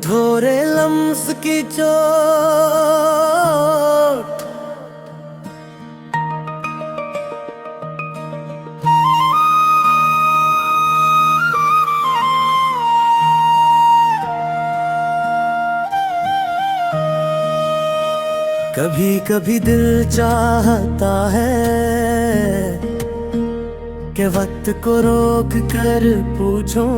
अधूरे लम्स की चोट। कभी कभी दिल चाहता है कि वक्त को रोक कर पूछूं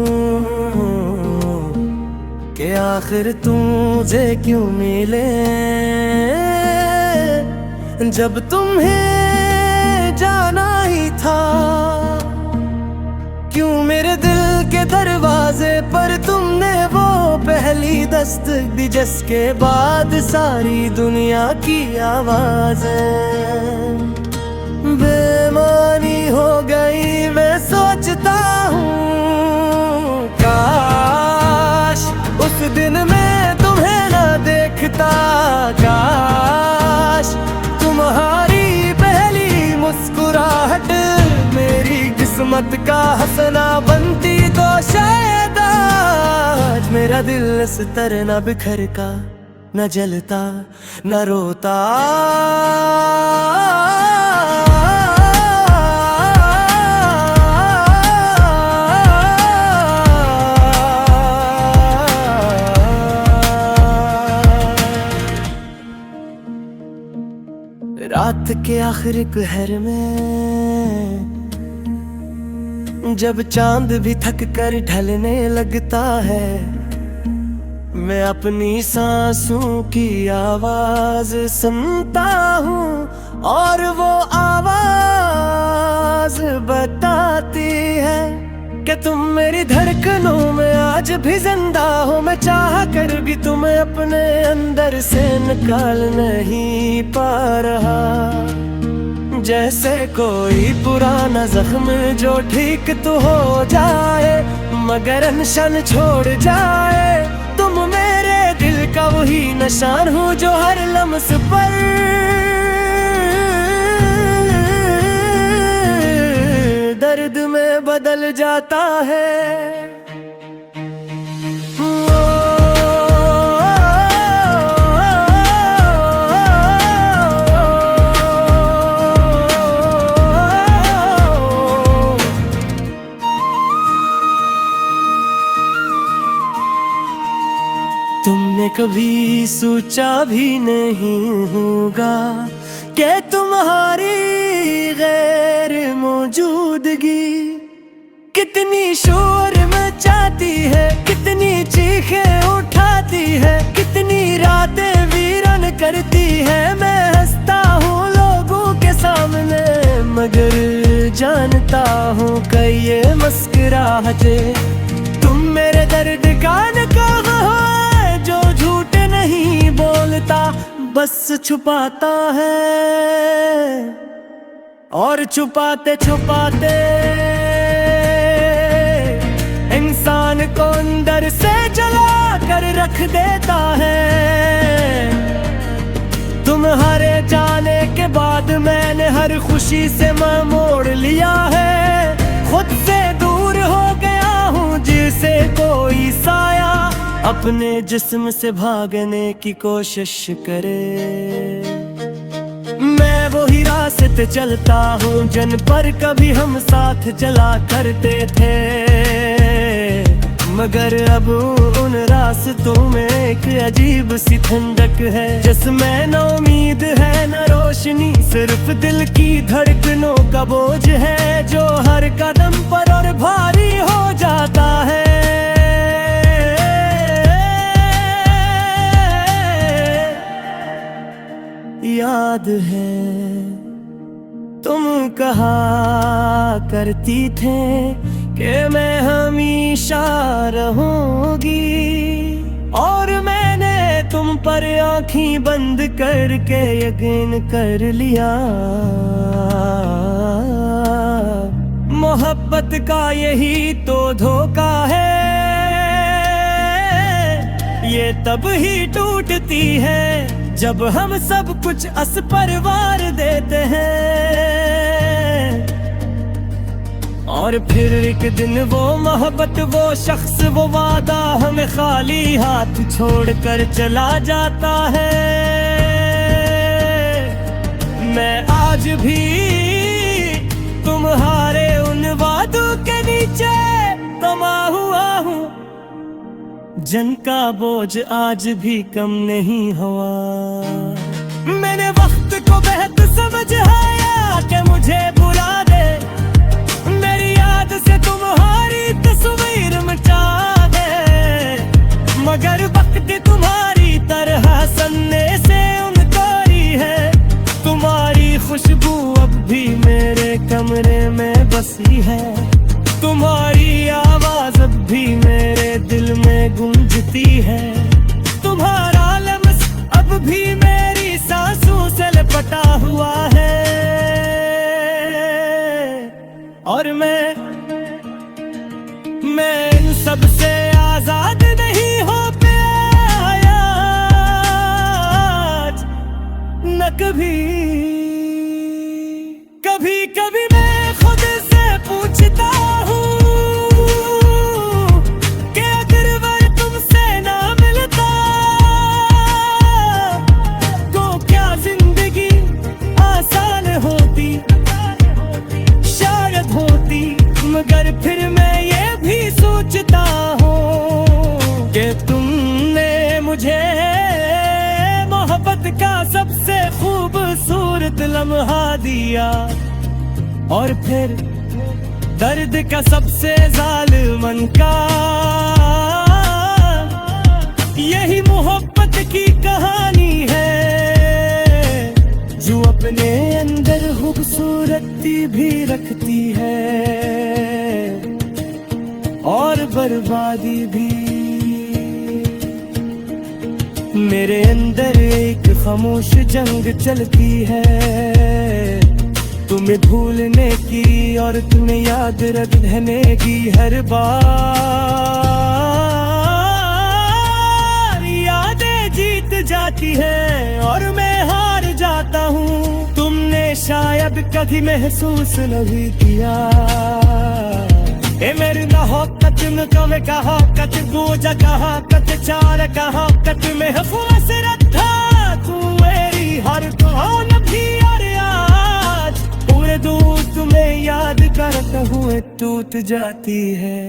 कि आखिर तुझे क्यों मिले जब तुम्हें जाना ही था। क्यों मेरे दिल के दरवाजे पर तुमने वो पहली दस्तक दी जिसके बाद सारी दुनिया की आवाज़ें बेमानी हो गई। मैं सोचता हूँ काश उस दिन मैं तुम्हें न देखता, काश तुम्हारी पहली मुस्कुराहट मेरी किस्मत का हंसना बनती तो शायद आज मेरा दिल इस तरह न बिखर का न जलता न रोता। रात के आखिरी पहर में जब चांद भी थक कर ढलने लगता है, मैं अपनी सांसों की आवाज सुनता हूँ और वो आवाज बताती है कि तुम मेरी धड़कनों में आज भी जिंदा हो। मैं चाह कर भी तुम्हें अपने अंदर से निकाल नहीं पा रहा। जैसे कोई पुराना जख्म जो ठीक तो हो जाए मगर अनशन छोड़ जाए। तुम मेरे दिल का वही निशान हो जो हर लम्स पर दर्द में बदल जाता है। तुमने कभी सोचा भी नहीं होगा कि तुम्हारी गैर मौजूदगी कितनी शोर मचाती है, कितनी चीखें उठाती है, कितनी रातें वीरान करती है। मैं हंसता हूँ लोगों के सामने मगर जानता हूँ कि ये मुस्कुराहटें तुम मेरे दर्द का नकाब हो जो झूठ नहीं बोलता बस छुपाता है। और छुपाते छुपाते इंसान को अंदर से जला कर रख देता है। तुम्हारे जाने के बाद मैंने हर खुशी से मुंह मोड़ लिया है। खुद से दूर हो गया हूँ जिसे कोई साया अपने जिस्म से भागने की कोशिश करे। मैं वही रास्ते चलता हूँ जिन पर कभी हम साथ चला करते थे मगर अब उन रास्तों में एक अजीब सी ठंडक है जिसमें न उम्मीद है न रोशनी, सिर्फ दिल की धड़कनों का बोझ है जो हर कदम पर और भारी हो जाता है। याद है तुम कहा करती थे कि मैं हमेशा रहूंगी और मैंने तुम पर आँखें बंद करके यकीन कर लिया। मोहब्बत का यही तो धोखा है, ये तब ही टूटती है जब हम सब कुछ अस पर वार देते हैं। और फिर एक दिन वो मोहब्बत, वो शख्स, वो वादा हमें खाली हाथ छोड़कर चला जाता है। मैं आज भी तुम्हारे उन वादों के नीचे तमा हुआ हूँ, जिनका बोझ आज भी कम नहीं हुआ। मैंने वक्त को बेहद समझ आया कि मुझे बुला दे, मेरी याद से तुम्हारी तस्वीर मिटा दे, मगर वक्त तुम्हारी तरह सन्ने से उनकारी है। तुम्हारी खुशबू अब भी मेरे कमरे में बसी है, तुम्हारी आवाज अब भी मेरे दिल में गूंजती है, तुम्हारा लम्स अब भी मेरी सांसों से लिपटा हुआ है। और मैं इन सब से आजाद नहीं हो पाया आज, न कभी। कभी कभी मैं खुद से पूछता हूँ कि अगर वह तुमसे ना मिलता तो क्या जिंदगी आसान होती, शायद होती। मगर फिर मैं ये भी सोचता हूँ कि तुमने मुझे मोहब्बत का सबसे खूबसूरत लम्हा दिया, और फिर दर्द का सबसे जालिमन का। यही मोहब्बत की कहानी है, जो अपने अंदर खूबसूरती भी रखती है और बर्बादी भी। मेरे अंदर एक खामोश जंग चलती है, तुम्हें भूलने की और तुम्हें याद रखने की। हर बार यादें जीत जाती है और मैं हार जाता हूँ। तुमने शायद कभी महसूस नहीं किया ए मेरी नहोकत में कवे कहा कत गोजा कहा कत चार कहा कत में हफूस रखा तू मेरी हर कौन भी। और आज पूरे दूर तुम्हें याद करते हुए टूट जाती है।